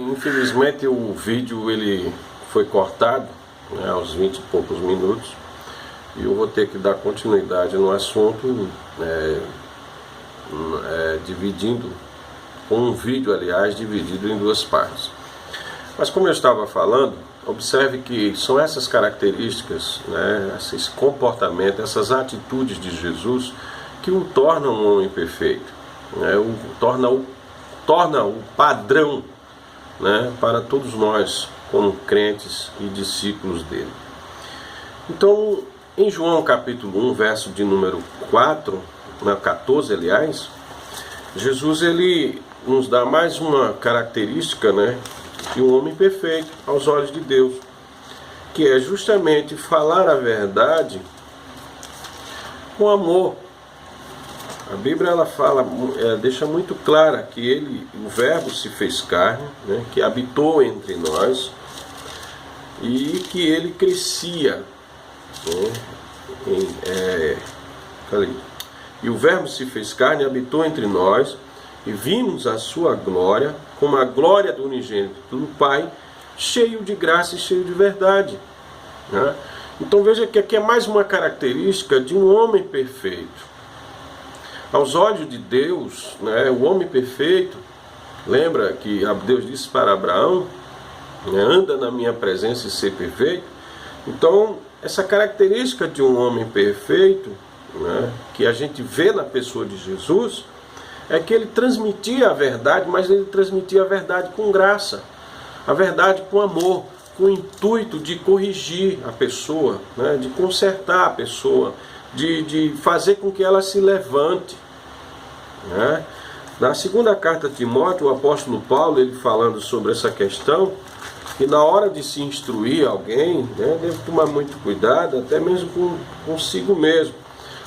infelizmente o vídeo ele foi cortado, né, aos 20 e poucos minutos, e eu vou ter que dar continuidade no assunto, dividindo, com um vídeo, aliás, dividido em duas partes. Mas como eu estava falando, observe que são essas características, né, esse comportamento, essas atitudes de Jesus que o tornam um homem perfeito, né, torna o padrão, né, para todos nós como crentes e discípulos dele. Então, em João capítulo 1, verso de número 14, aliás, Jesus ele nos dá mais uma característica, né, de um homem perfeito aos olhos de Deus, que é justamente falar a verdade com amor. A Bíblia ela fala, deixa muito clara que o Verbo se fez carne, né, que habitou entre nós e que ele crescia, né, e o Verbo se fez carne e habitou entre nós, e vimos a sua glória, como a glória do unigênito do Pai, cheio de graça e cheio de verdade, né? Então veja que aqui é mais uma característica de um homem perfeito. Aos olhos de Deus, né, o homem perfeito, lembra que Deus disse para Abraão, né, anda na minha presença e ser perfeito. Então essa característica de um homem perfeito, né, que a gente vê na pessoa de Jesus, é que ele transmitia a verdade, mas ele transmitia a verdade com graça, a verdade com amor, com o intuito de corrigir a pessoa, né, de consertar a pessoa, de fazer com que ela se levante, né? Na segunda carta a Timóteo, o apóstolo Paulo, ele falando sobre essa questão, que na hora de se instruir alguém, né, deve tomar muito cuidado, até mesmo consigo mesmo.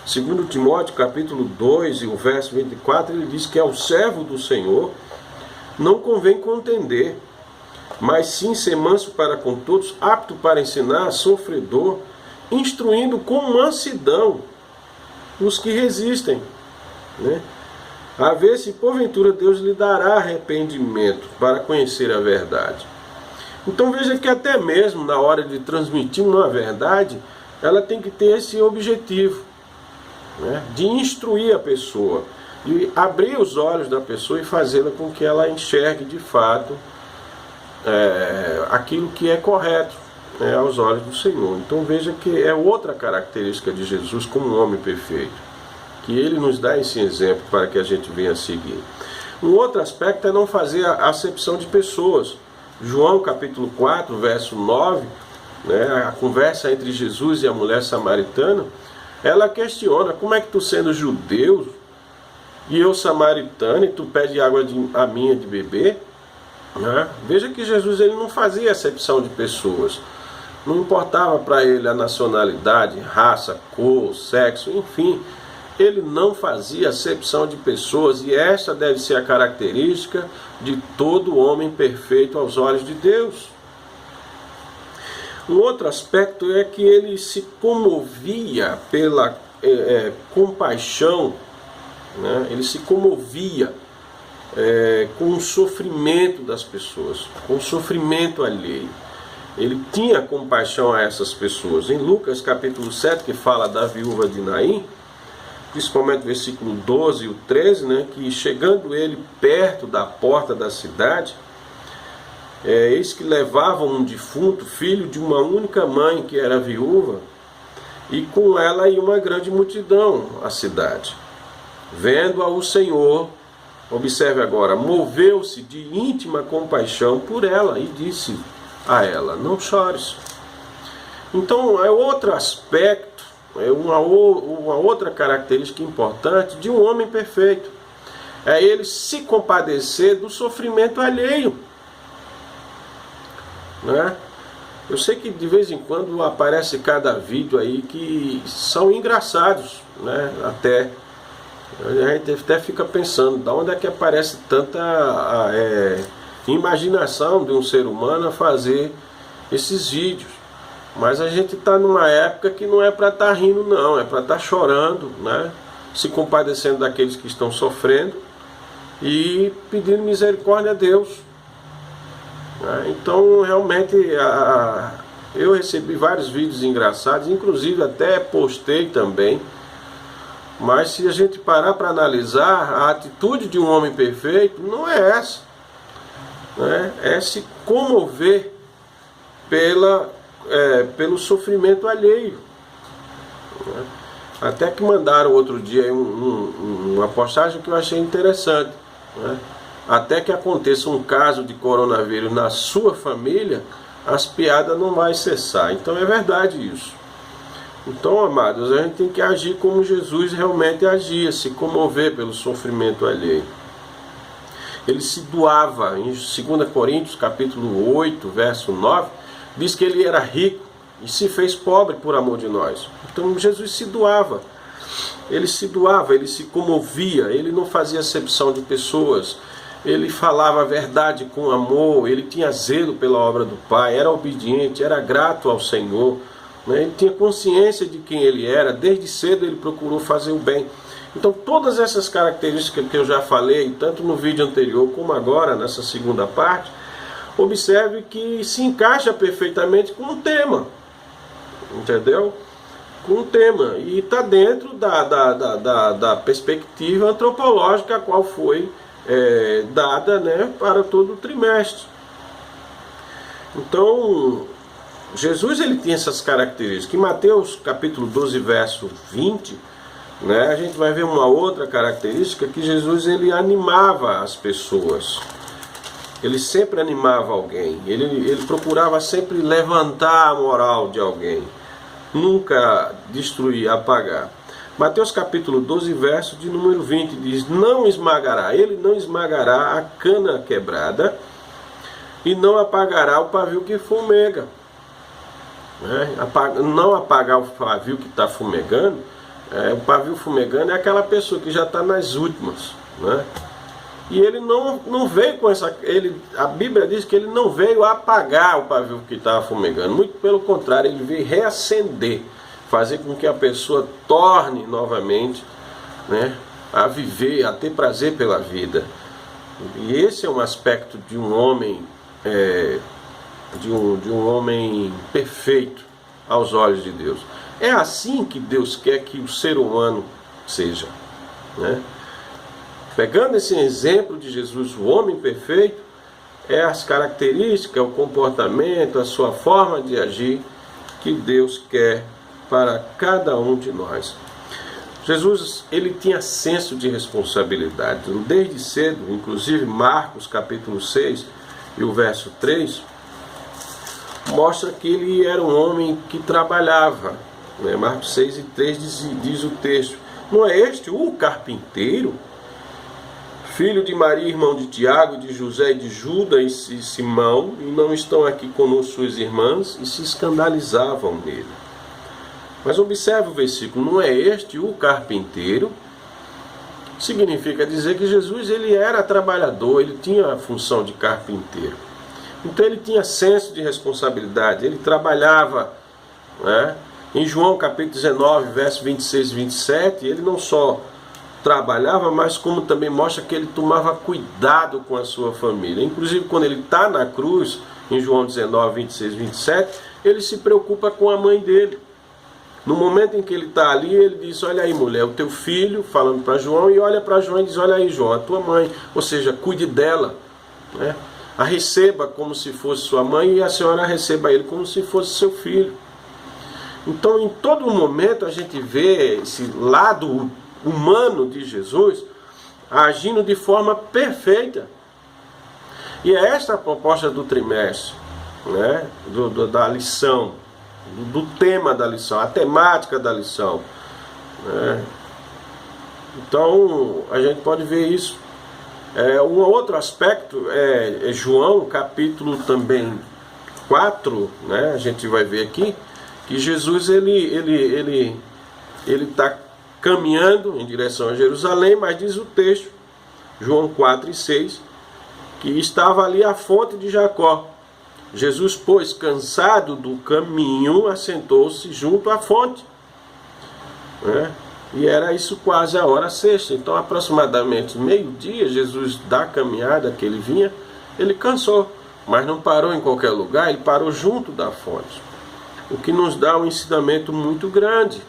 Segundo Timóteo, capítulo 2, e o verso 24, ele diz que ao servo do Senhor não convém contender, mas sim ser manso para com todos, apto para ensinar, sofredor, instruindo com mansidão os que resistem, né? A ver se porventura Deus lhe dará arrependimento para conhecer a verdade. Então veja que até mesmo na hora de transmitir uma verdade, ela tem que ter esse objetivo, né, de instruir a pessoa, de abrir os olhos da pessoa e fazê-la com que ela enxergue de fato aquilo que é correto, né, aos olhos do Senhor. Então veja que é outra característica de Jesus como um homem perfeito, que ele nos dá esse exemplo para que a gente venha seguir. Um outro aspecto é não fazer a acepção de pessoas. João capítulo 4, verso 9, né, a conversa entre Jesus e a mulher samaritana, ela questiona: como é que tu, sendo judeu e eu samaritano, e tu pede água a minha de beber? Né? Veja que Jesus ele não fazia acepção de pessoas. Não importava para ele a nacionalidade, raça, cor, sexo, enfim. Ele não fazia acepção de pessoas, e esta deve ser a característica de todo homem perfeito aos olhos de Deus. Um outro aspecto é que ele se comovia pela compaixão, né? Ele se comovia com o sofrimento das pessoas, com o sofrimento alheio. Ele tinha compaixão a essas pessoas. Em Lucas capítulo 7, que fala da viúva de Naim, principalmente o versículo 12 e o 13, né, que chegando ele perto da porta da cidade, eis que levavam um defunto, filho de uma única mãe que era viúva, e com ela ia uma grande multidão à cidade. Vendo-a o Senhor, observe agora, moveu-se de íntima compaixão por ela e disse a ela: não chores. Então é outro aspecto, é uma outra característica importante de um homem perfeito. É ele se compadecer do sofrimento alheio, né? Eu sei que de vez em quando aparece cada vídeo aí que são engraçados, né? Até a gente até fica pensando, de onde é que aparece tanta imaginação de um ser humano a fazer esses vídeos. Mas a gente está numa época que não é para estar rindo não, é para estar chorando, né? Se compadecendo daqueles que estão sofrendo e pedindo misericórdia a Deus. né? Então, realmente, eu recebi vários vídeos engraçados, inclusive até postei também. Mas se a gente parar para analisar, a atitude de um homem perfeito não é essa, né? É se comover pelo sofrimento alheio, né? Até que mandaram outro dia uma postagem que eu achei interessante, né? Até que aconteça um caso de coronavírus na sua família, as piadas não vão cessar. Então é verdade isso. Então, amados, a gente tem que agir como Jesus realmente agia, se comover pelo sofrimento alheio. Ele se doava. Em 2 Coríntios, capítulo 8, verso 9, diz que ele era rico e se fez pobre por amor de nós. Então, Jesus se doava. Ele se doava, ele se comovia, ele não fazia acepção de pessoas. Ele falava a verdade com amor, ele tinha zelo pela obra do Pai, era obediente, era grato ao Senhor. Ele tinha consciência de quem ele era, desde cedo ele procurou fazer o bem. Então todas essas características que eu já falei, tanto no vídeo anterior como agora nessa segunda parte, observe que se encaixa perfeitamente com o tema, entendeu? Com o tema, e está dentro da perspectiva antropológica a qual foi dada, né, para todo o trimestre. Então, Jesus ele tinha essas características. Em Mateus capítulo 12, verso 20, né, a gente vai ver uma outra característica, que Jesus ele animava as pessoas. Ele sempre animava alguém. Ele procurava sempre levantar a moral de alguém. Nunca destruir, apagar. Mateus capítulo 12, verso de número 20, diz: não esmagará, ele não esmagará a cana quebrada e não apagará o pavio que fumega. Não apagar o pavio que está fumegando, o pavio fumegando é aquela pessoa que já está nas últimas, né? E ele não veio com essa... a Bíblia diz que ele não veio apagar o pavio que estava fumegando, muito pelo contrário, ele veio reacender, fazer com que a pessoa torne novamente, né, a viver, a ter prazer pela vida. E esse é um aspecto de um homem... de um homem perfeito aos olhos de Deus. É assim que Deus quer que o ser humano seja, né? Pegando esse exemplo de Jesus, o homem perfeito, as características, o comportamento, a sua forma de agir que Deus quer para cada um de nós. Jesus, ele tinha senso de responsabilidade. Desde cedo, inclusive Marcos capítulo 6 e o verso 3, mostra que ele era um homem que trabalhava, né? Marcos 6 e 3 diz o texto: não é este o carpinteiro, filho de Maria, irmão de Tiago, de José, de Judas e Simão, e não estão aqui conosco suas irmãs? E se escandalizavam nele. Mas observe o versículo: não é este o carpinteiro? Significa dizer que Jesus ele era trabalhador, ele tinha a função de carpinteiro. Então ele tinha senso de responsabilidade, ele trabalhava, né? Em João capítulo 19, verso 26 e 27, ele não só trabalhava, mas como também mostra que ele tomava cuidado com a sua família. Inclusive quando ele está na cruz, em João 19, 26 e 27, ele se preocupa com a mãe dele. No momento em que ele está ali, ele diz: olha aí, mulher, o teu filho, falando para João, e olha para João e diz: olha aí, João, a tua mãe, ou seja, cuide dela, né? A receba como se fosse sua mãe, e a senhora receba ele como se fosse seu filho. Então, em todo momento, a gente vê esse lado humano de Jesus agindo de forma perfeita. E é esta a proposta do trimestre, né? Da lição, do tema da lição, a temática da lição, né? Então, a gente pode ver isso. Um outro aspecto é João, capítulo também 4, né? A gente vai ver aqui que Jesus ele está caminhando em direção a Jerusalém, mas diz o texto, João 4 e 6, que estava ali a fonte de Jacó. Jesus, pois, cansado do caminho, assentou-se junto à fonte, né? E era isso quase a hora sexta. Então, aproximadamente meio-dia, Jesus, da caminhada que ele vinha, ele cansou. Mas não parou em qualquer lugar, ele parou junto da fonte. O que nos dá um ensinamento muito grande,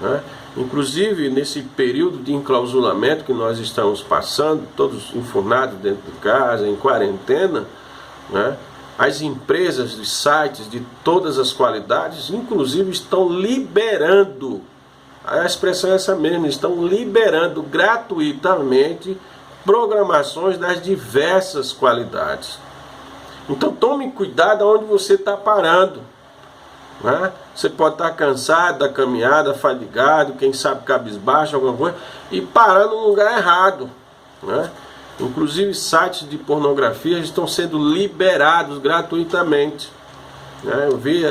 né? Inclusive, nesse período de enclausulamento que nós estamos passando, todos enfurnados dentro de casa, em quarentena, né? As empresas de sites de todas as qualidades, inclusive, estão liberando, a expressão é essa mesma, estão liberando gratuitamente programações das diversas qualidades. Então tome cuidado aonde você está parando, né? Você pode estar cansado da caminhada, fadigado, quem sabe cabisbaixo, alguma coisa, e parar no lugar errado, né? Inclusive sites de pornografia estão sendo liberados gratuitamente, né? Eu vi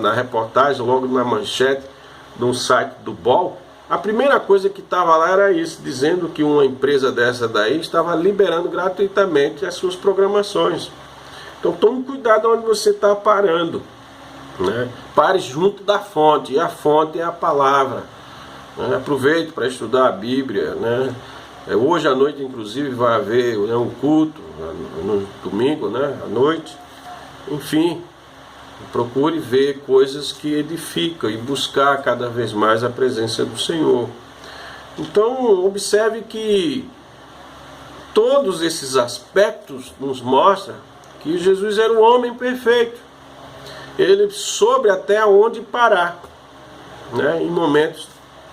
na reportagem, logo na manchete de um site do BOL, a primeira coisa que estava lá era isso, dizendo que uma empresa dessa daí estava liberando gratuitamente as suas programações. Então tome cuidado onde você está parando, né? Pare junto da fonte, e a fonte é a palavra, né? Aproveite para estudar a Bíblia, né? Hoje à noite, inclusive, vai haver um culto, no domingo, né? À noite. Enfim, procure ver coisas que edificam e buscar cada vez mais a presença do Senhor. Então, observe que todos esses aspectos nos mostram que Jesus era o homem perfeito. Ele soube até onde parar, né, em momentos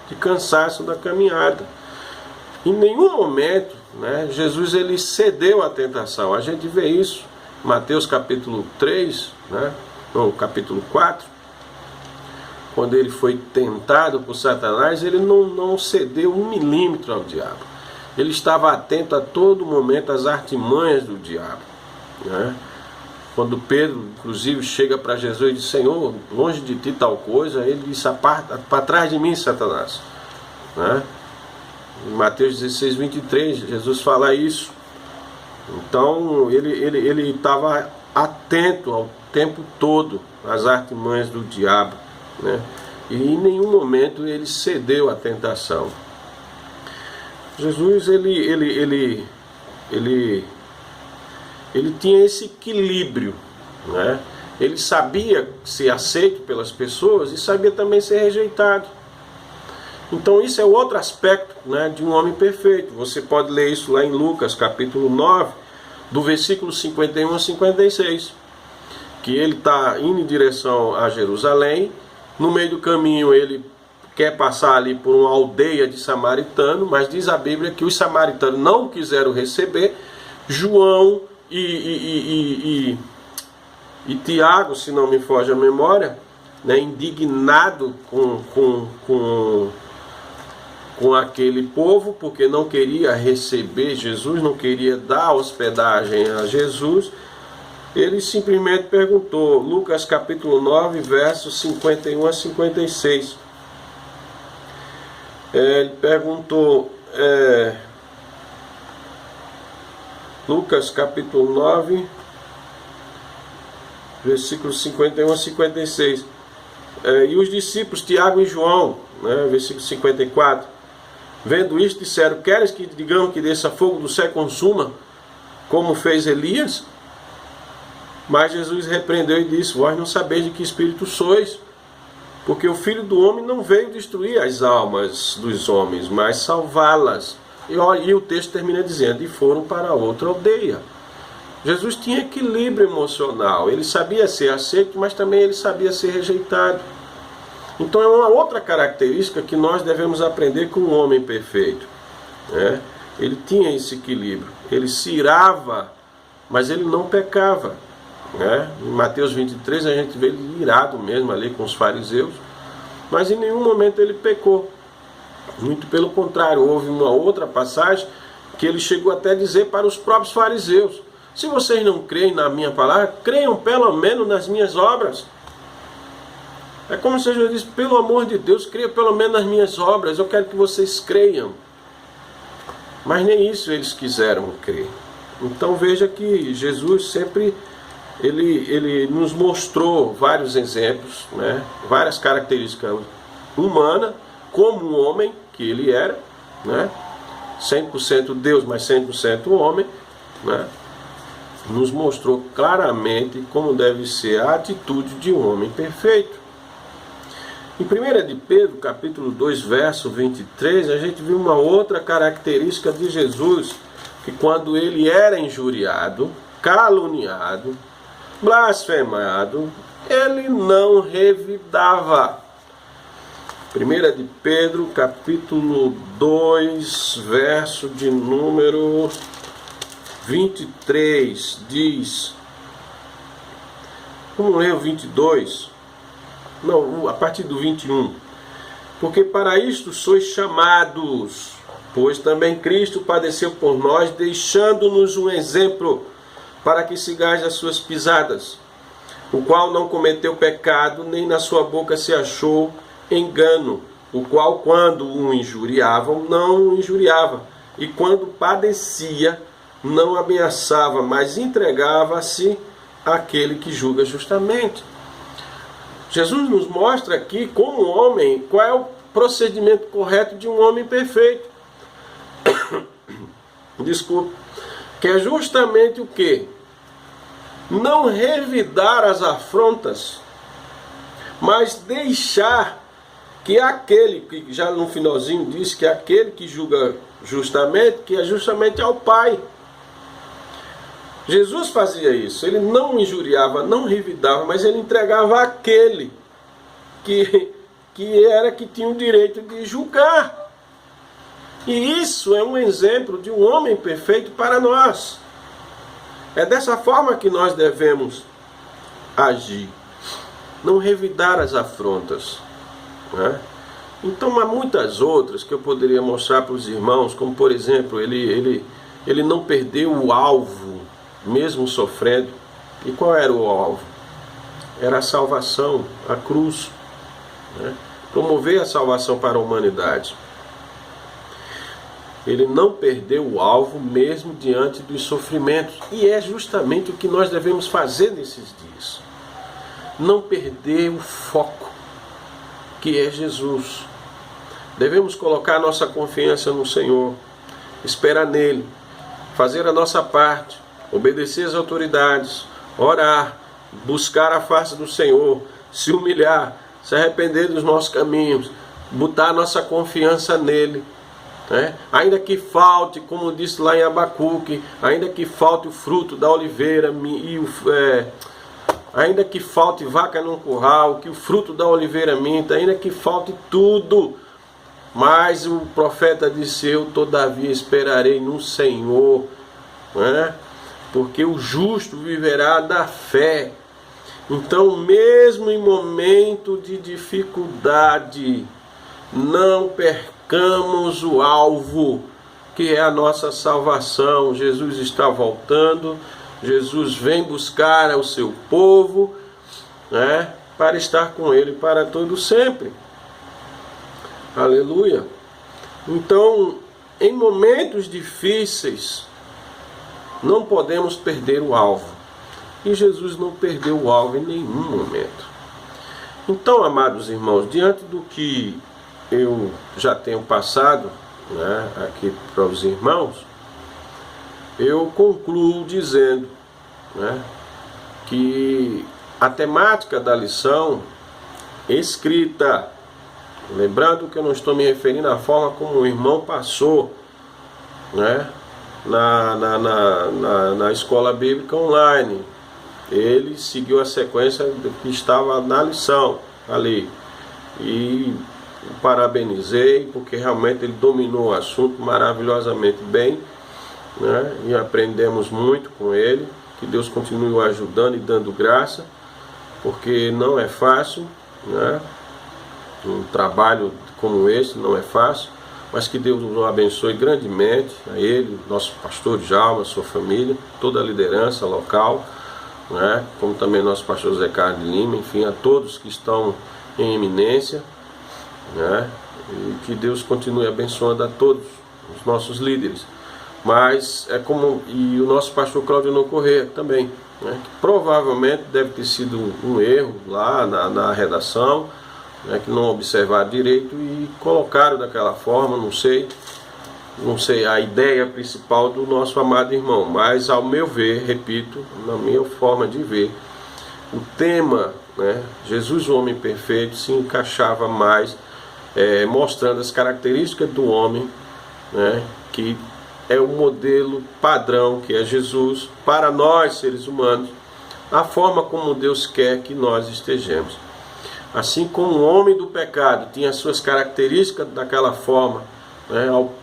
de cansaço da caminhada. Em nenhum momento, né, Jesus ele cedeu à tentação. A gente vê isso em Mateus capítulo 3, né, no capítulo 4, quando ele foi tentado por Satanás, ele não cedeu 1 milímetro ao diabo. Ele estava atento a todo momento às artimanhas do diabo, né? Quando Pedro, inclusive, chega para Jesus e diz: Senhor, longe de ti tal coisa, ele disse: aparta para trás de mim, Satanás, né? Em Mateus 16, 23, Jesus fala isso. Então, ele estava atento ao tempo todo às artimanhas do diabo, né? E em nenhum momento ele cedeu à tentação. Jesus, ele tinha esse equilíbrio, né? Ele sabia ser aceito pelas pessoas e sabia também ser rejeitado. Então isso é outro aspecto, né, de um homem perfeito. Você pode ler isso lá em Lucas capítulo 9, do versículo 51 a 56, que ele está indo em direção a Jerusalém. No meio do caminho ele quer passar ali por uma aldeia de samaritano, mas diz a Bíblia que os samaritanos não quiseram receber. João e Tiago, se não me foge a memória, né, indignado com aquele povo, porque não queria receber Jesus, não queria dar hospedagem a Jesus, ele simplesmente perguntou, Lucas capítulo 9, versos 51 a 56. Ele perguntou, Lucas capítulo 9, versículos 51 a 56. E os discípulos Tiago e João, né, versículo 54, vendo isto, disseram: queres que digamos que desça fogo do céu e consuma, como fez Elias? Mas Jesus repreendeu e disse: vós não sabeis de que espírito sois, porque o Filho do Homem não veio destruir as almas dos homens, mas salvá-las. E o texto termina dizendo: e foram para outra aldeia. Jesus tinha equilíbrio emocional, ele sabia ser aceito, mas também ele sabia ser rejeitado. Então é uma outra característica que nós devemos aprender com um homem perfeito, né? Ele tinha esse equilíbrio, ele se irava, mas ele não pecava, né? Em Mateus 23 a gente vê ele irado mesmo ali com os fariseus, mas em nenhum momento ele pecou. Muito pelo contrário, houve uma outra passagem que ele chegou até a dizer para os próprios fariseus: se vocês não creem na minha palavra, creiam pelo menos nas minhas obras. É como se Jesus disse: pelo amor de Deus, creia pelo menos nas minhas obras, eu quero que vocês creiam. Mas nem isso eles quiseram crer. Então veja que Jesus sempre ele nos mostrou vários exemplos, né? Várias características humanas, como um homem que ele era, né? 100% Deus, mas 100% homem, né? nos mostrou claramente como deve ser a atitude de um homem perfeito. Em 1 de Pedro, capítulo 2, verso 23, a gente viu uma outra característica de Jesus, que quando ele era injuriado, caluniado, blasfemado, ele não revidava. 1 de Pedro, capítulo 2, verso de número 23, diz... Vamos ler o 22? Não, a partir do 21. Porque para isto sois chamados, pois também Cristo padeceu por nós, deixando-nos um exemplo, para que sigais as suas pisadas, o qual não cometeu pecado, nem na sua boca se achou engano, o qual quando o injuriavam, não o injuriava, e quando padecia, não ameaçava, mas entregava-se àquele que julga justamente. Jesus nos mostra aqui, como homem, qual é o procedimento correto de um homem perfeito. Desculpe. Que é justamente o quê? Não revidar as afrontas, mas deixar que aquele, que já no finalzinho diz que aquele que julga justamente, que é justamente ao Pai. Jesus fazia isso, ele não injuriava, não revidava, mas ele entregava àquele que tinha o direito de julgar. E isso é um exemplo de um homem perfeito para nós. É dessa forma que nós devemos agir. Não revidar as afrontas, né? Então há muitas outras que eu poderia mostrar para os irmãos, como por exemplo, ele não perdeu o alvo, mesmo sofrendo. E qual era o alvo? Era a salvação, a cruz, né? Promover a salvação para a humanidade. Ele não perdeu o alvo mesmo diante dos sofrimentos. E é justamente o que nós devemos fazer nesses dias. Não perder o foco, que é Jesus. Devemos colocar nossa confiança no Senhor, esperar nele, fazer a nossa parte, obedecer às autoridades, orar, buscar a face do Senhor, se humilhar, se arrepender dos nossos caminhos, botar nossa confiança nele. Ainda que falte, como disse lá em Abacuque, ainda que falte o fruto da oliveira, ainda que falte vaca num curral, que o fruto da oliveira minta, ainda que falte tudo, mas o profeta disse: eu todavia esperarei no Senhor, porque o justo viverá da fé. Então, mesmo em momento de dificuldade, não percamos o alvo, que é a nossa salvação. Jesus está voltando, Jesus vem buscar o seu povo, para estar com ele para todo sempre. Aleluia. Então, em momentos difíceis, não podemos perder o alvo. E Jesus não perdeu o alvo em nenhum momento. Então, amados irmãos, diante do que eu já tenho passado, aqui para os irmãos, eu concluo dizendo, que a temática da lição escrita, lembrando que eu não estou me referindo à forma como o irmão passou, na escola bíblica online, ele seguiu a sequência que estava na lição ali, e o parabenizei, porque realmente ele dominou o assunto maravilhosamente bem, e aprendemos muito com ele. Que Deus continue o ajudando e dando graça, porque não é fácil, um trabalho como esse não é fácil, mas que Deus nos abençoe grandemente, a ele, nosso pastor Djalma, sua família, toda a liderança local, como também nosso pastor Zé Carlos de Lima, enfim, a todos que estão em eminência, e que Deus continue abençoando a todos os nossos líderes. Mas é como, e o nosso pastor Cláudio não Corrêa também, que provavelmente deve ter sido um erro lá na redação, que não observaram direito e colocaram daquela forma, não sei, não sei, a ideia principal do nosso amado irmão, mas ao meu ver, repito, na minha forma de ver, o tema, né, Jesus o homem perfeito, se encaixava mais, mostrando as características do homem, né, que é o modelo padrão, que é Jesus, para nós seres humanos, a forma como Deus quer que nós estejamos. Assim como o homem do pecado tinha suas características daquela forma, né, ao